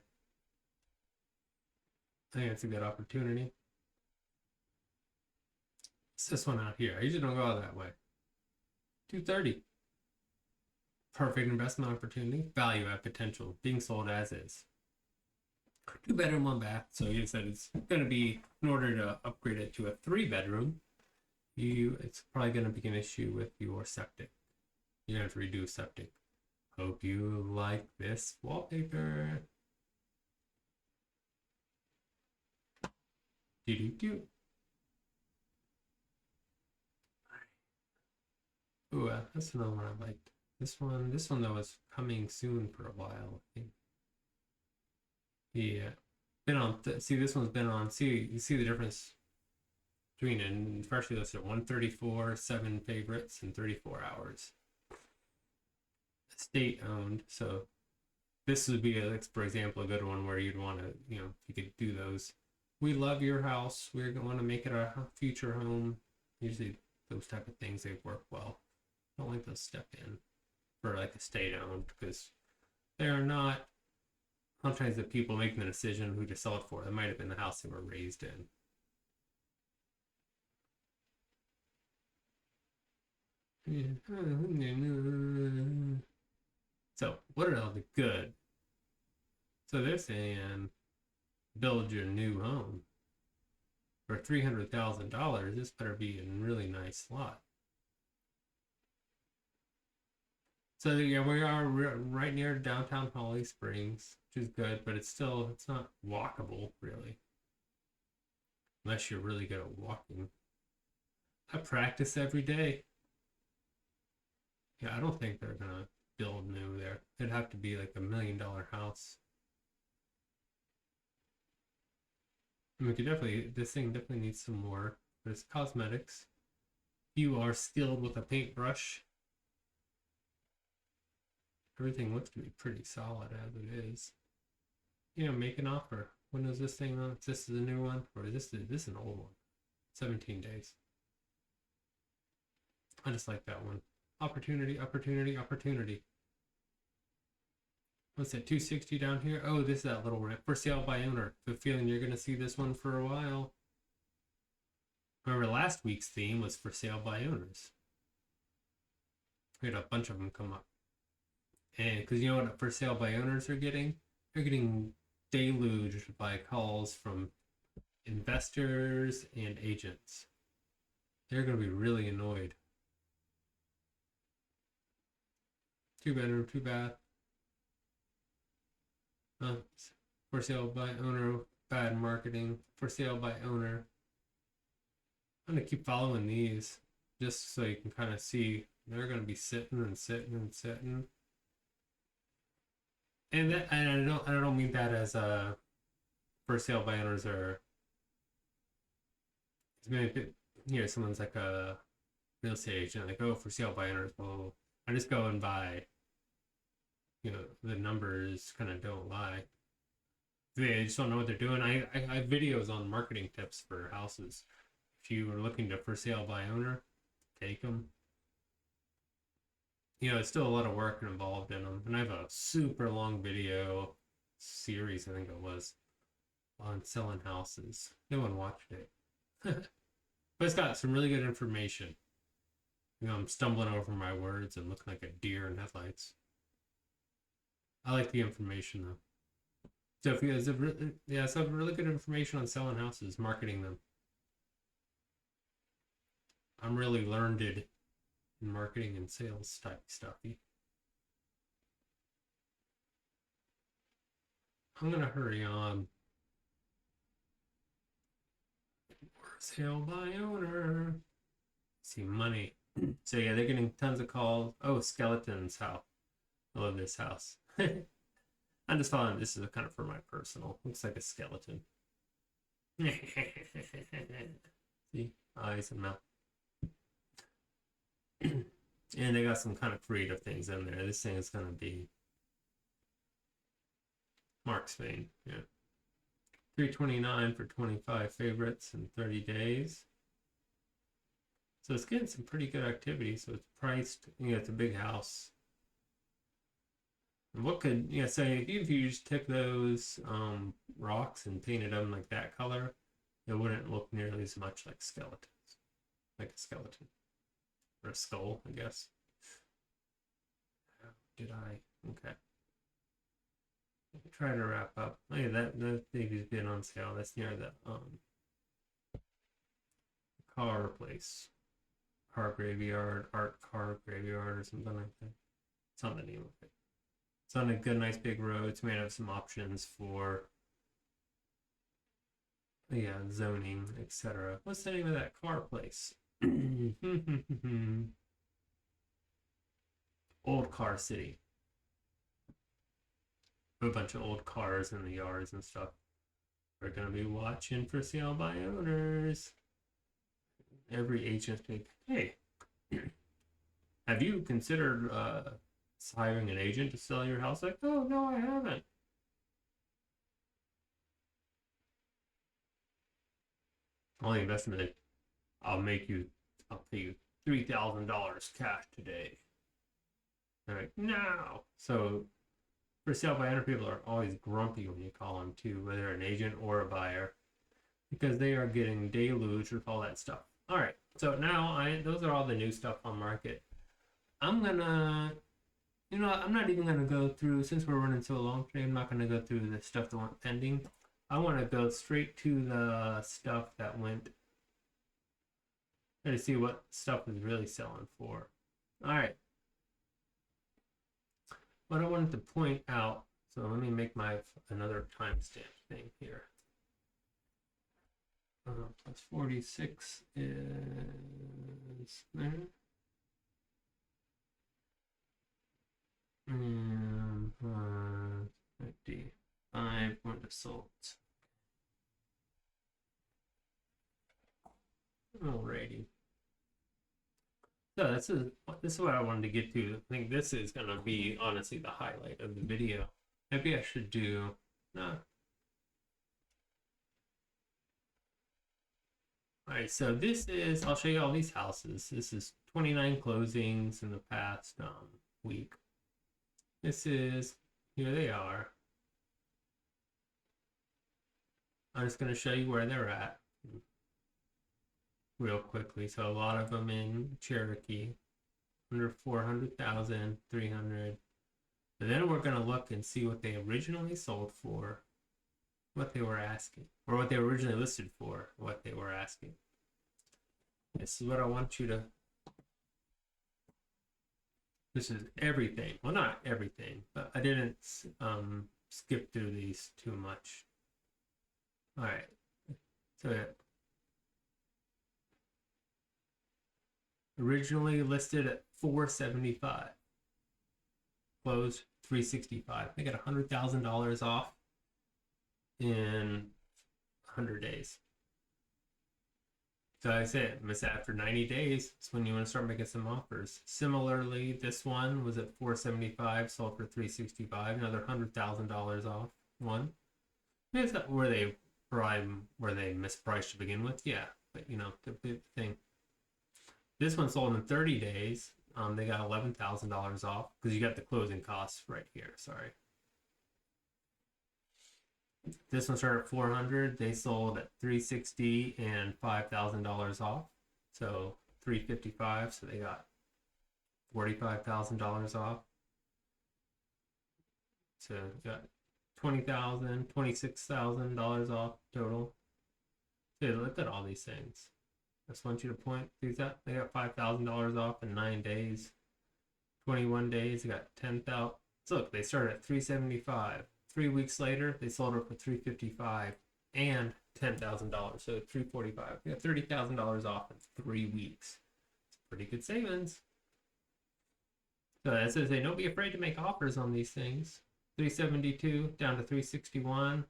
I think it's a good opportunity. It's this one out here. I usually don't go out that way. 230. Perfect investment opportunity. Value add potential. Being sold as is. 2-bedroom, 1-bath. So you said it's going to be, in order to upgrade it to a 3-bedroom, it's probably going to be an issue with your septic. You're going to have to redo septic. Hope you like this wallpaper. Do. Ooh, that's another one I liked. This one though is coming soon for a while, I think. Yeah, been on. See, this one's been on. You see the difference between it, and freshly listed 134, 7 favorites, and 34 hours. State owned, so this would be, for example, a good one where you'd want to, you could do those. We love your house. We're going to make it a future home. Usually, those type of things, they work well. I don't like those step in for like a state owned, because they're not sometimes the people making the decision who to sell it for. That might have been the house they were raised in. So what are all the good? So they're saying build your new home for $300,000. This better be a really nice lot. So yeah, we are right near downtown Holly Springs, which is good, but it's not walkable really, unless you're really good at walking. I practice every day. Yeah, I don't think they're gonna build new there. It'd have to be like $1 million house. I mean, this thing definitely needs some work, but it's cosmetics. You are skilled with a paintbrush. Everything looks to be pretty solid as it is. Make an offer. When is this thing on? This is a new one, or is this an old one? 17 days. I just like that one. Opportunity, opportunity, opportunity. What's that, 260 down here? Oh, this is that little rip. For sale by owner. I have a feeling you're going to see this one for a while. Remember last week's theme was for sale by owners. We had a bunch of them come up. And because you know what for sale by owners are getting? They're getting deluged by calls from investors and agents. They're going to be really annoyed. 2-bedroom, 2-bath. For sale by owner, bad marketing. For sale by owner. I'm going to keep following these just so you can kind of see they're going to be sitting and sitting and sitting. And that, and I don't mean that as a for sale by owners or someone's like a real estate agent, like, oh, for sale by owners, well, I just go and buy. The numbers kind of don't lie. They just don't know what they're doing. I have videos on marketing tips for houses. If you are looking to for sale by owner, take them. It's still a lot of work involved in them. And I have a super long video series, I think it was, on selling houses. No one watched it. But it's got some really good information. I'm stumbling over my words and looking like a deer in headlights. I like the information though. So if you guys have really good information on selling houses, marketing them. I'm really learned in marketing and sales type stuffy. I'm gonna hurry on. For sale by owner. See money. So yeah, they're getting tons of calls. Oh, skeletons house. I love this house. I'm just following. This is kind of for my personal. Looks like a skeleton. See, eyes and mouth. And they got some kind of creative things in there. This thing is going to be Mark Spain. Yeah. $329 for 25 favorites in 30 days. So it's getting some pretty good activity. So it's priced, it's a big house. And what could, so if you just took those rocks and painted them like that color, it wouldn't look nearly as much like skeletons. Like a skeleton. Or a skull, I guess. Did I? Okay. Try to wrap up. Oh yeah, that baby's been on sale. That's near the car place. Car graveyard, art car graveyard or something like that. It's not the name of it. It's on a good, nice big road. It's made of some options for zoning, etc. What's the name of that car place? Old Car City. A bunch of old cars in the yards and stuff. We're gonna be watching for sale by owners. Every agent's like, hey, have you considered hiring an agent to sell your house? Like, oh no, I haven't. Only investment, I'll pay you $3,000 cash today. They're like, no. So for sale by owner, people are always grumpy when you call them too, whether an agent or a buyer, because they are getting deluged with all that stuff. All right, so now those are all the new stuff on market. I'm gonna, I'm not even gonna go through, since we're running so long today, I'm not gonna go through the stuff that went pending. I want to go straight to the stuff that went, to see what stuff is really selling for. All right. What I wanted to point out, so let me make another timestamp thing here. Plus 46 is there. And 55 went to sold. Alrighty. So this is what I wanted to get to. I think this is gonna be honestly the highlight of the video. Maybe I should do All right, so this is, I'll show you all these houses. This is 29 closings in the past week. This is, here they are. I'm just going to show you where they're at real quickly. So a lot of them in Cherokee, under 400,000, 300. But then we're going to look and see what they originally sold for, what they were asking, or what they were originally listed for, what they were asking. This is what I want you to, this is everything. Well, not everything, but I didn't skip through these too much. All right, so originally listed at 475, closed 365. They got $100,000 off in 100 days. So I said, after 90 days, it's when you want to start making some offers. Similarly, this one was at 475, sold for 365, another $100,000 off one. Is that where they mispriced to begin with? Yeah, but you know, the thing. This one sold in 30 days. They got $11,000 off because you got the closing costs right here. Sorry. This one started at 400. They sold at 360 and $5,000 off. So 355. So they got $45,000 off. So you got $20,000, $26,000 off total. So look at all these things. I just want you to point these out. They got $5,000 off in 9 days. 21 days, they got 10,000. So look, they started at 375. 3 weeks later, they sold it for 355 and $10,000. So 345. They got $30,000 off in 3 weeks. It's pretty good savings. So as I say, don't be afraid to make offers on these things. 372 down to 361.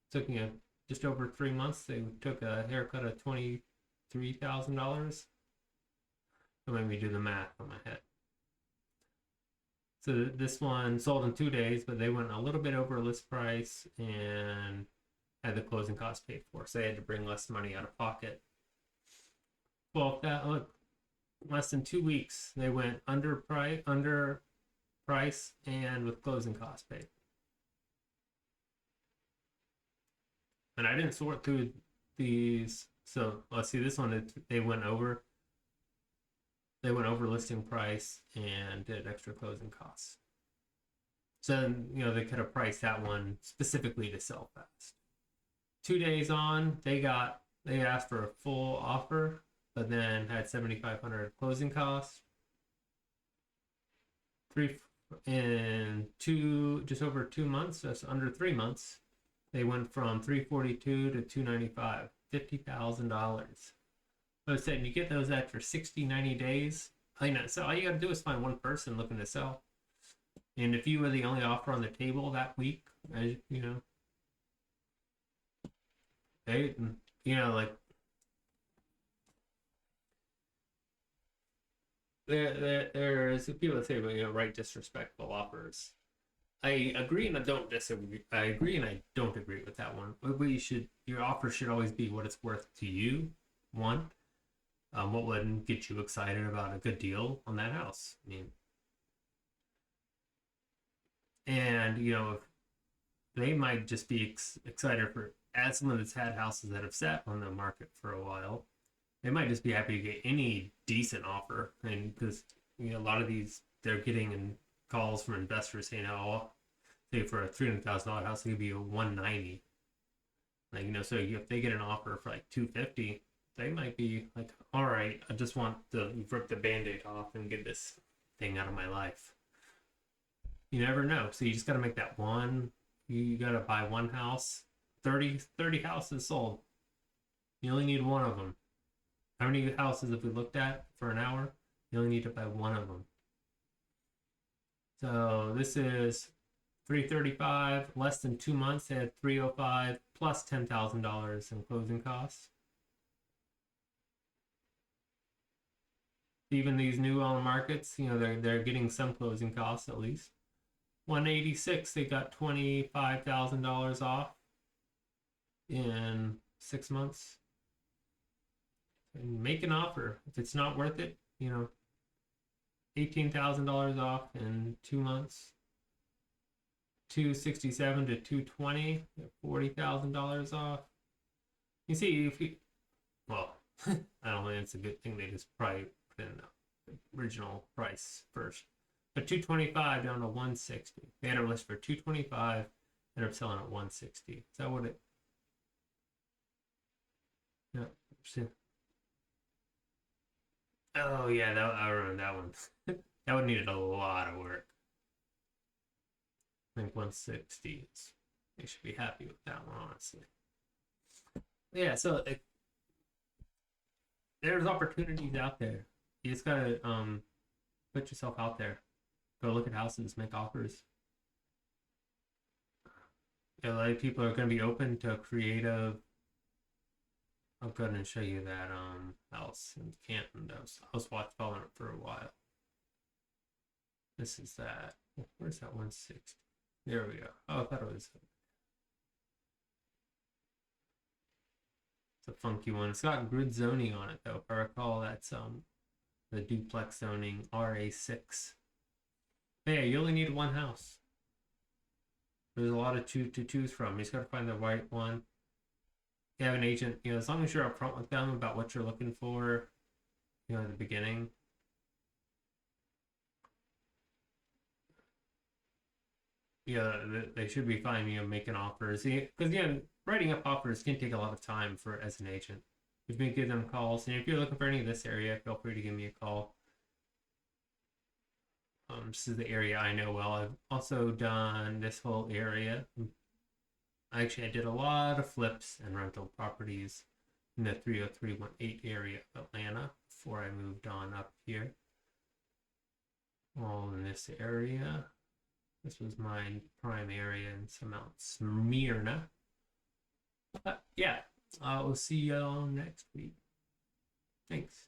Took me just over 3 months. They took a haircut of $23,000. Don't make me do the math on my head. So this one sold in 2 days, but they went a little bit over list price and had the closing costs paid for. So they had to bring less money out of pocket. Well, look, less than 2 weeks, they went under price and with closing costs paid. And I didn't sort through these. So let's see, this one, they went over listing price and did extra closing costs. So, you know, they could have priced that one specifically to sell fast. 2 days on, they asked for a full offer, but then had $7,500 closing costs. Just over 2 months, just under 3 months, they went from 342 to 295, $50,000. I was saying, you get those after 60, 90 days. So all you got to do is find one person looking to sell. And if you were the only offer on the table that week, you know, like there's people that say, well, you know, write disrespectful offers. I agree and I don't disagree. I agree and I don't agree with that one. Your offer should always be what it's worth to you. One. What would get you excited about a good deal on that house? I mean, and you know, if they might just be excited as someone that's had houses that have sat on the market for a while, they might just be happy to get any decent offer. And because, you know, a lot of these, they're getting calls from investors saying, oh, say for a $300,000 house, it could be a $190. Like, you know, so if they get an offer for like $250, they might be like, all right, I just want to rip the Band-Aid off and get this thing out of my life. You never know. So you just got to make that one. You got to buy one house. 30 houses sold. You only need one of them. How many houses have we looked at for an hour? You only need to buy one of them. So this is 335, less than 2 months. They had 305 plus $10,000 in closing costs. Even these new on markets, you know, they're getting some closing costs at least. 186, they got $25,000 off in 6 months. and make an offer. If it's not worth it, you know, $18,000 off in 2 months. 267 to 220, $40,000 off. You see, if you, well, I don't think it's a good thing. They just probably put in the original price first. But 225 down to 160. They had a list for 225, ended up selling at 160. Is that what it? Yeah. Oh yeah, that I remember that one. That one needed a lot of work. I think 160 is. They should be happy with that one, honestly. Yeah, so there's opportunities out there. You just gotta put yourself out there. Go look at houses, make offers. A lot of people are gonna be open to creative. I'll go ahead and show you that house in Canton. I was following it for a while. This is that. Where's that 160? There we go. Oh, I thought it was. It's a funky one. It's got grid zoning on it though. If I recall, that's the duplex zoning RA6. But yeah, you only need one house. There's a lot of to choose from. You just gotta find the right one. You have an agent, you know, as long as you're upfront with them about what you're looking for, you know, at the beginning. Yeah, they should be fine, you know, making offers. Because again, writing up offers can take a lot of time for as an agent. You've been giving them calls, and if you're looking for any of this area, feel free to give me a call. This is the area I know well. I've also done this whole area. I did a lot of flips and rental properties in the 30318 area of Atlanta before I moved on up here. All in this area. This was my prime area in some out Smyrna. But yeah, we'll see y'all next week. Thanks.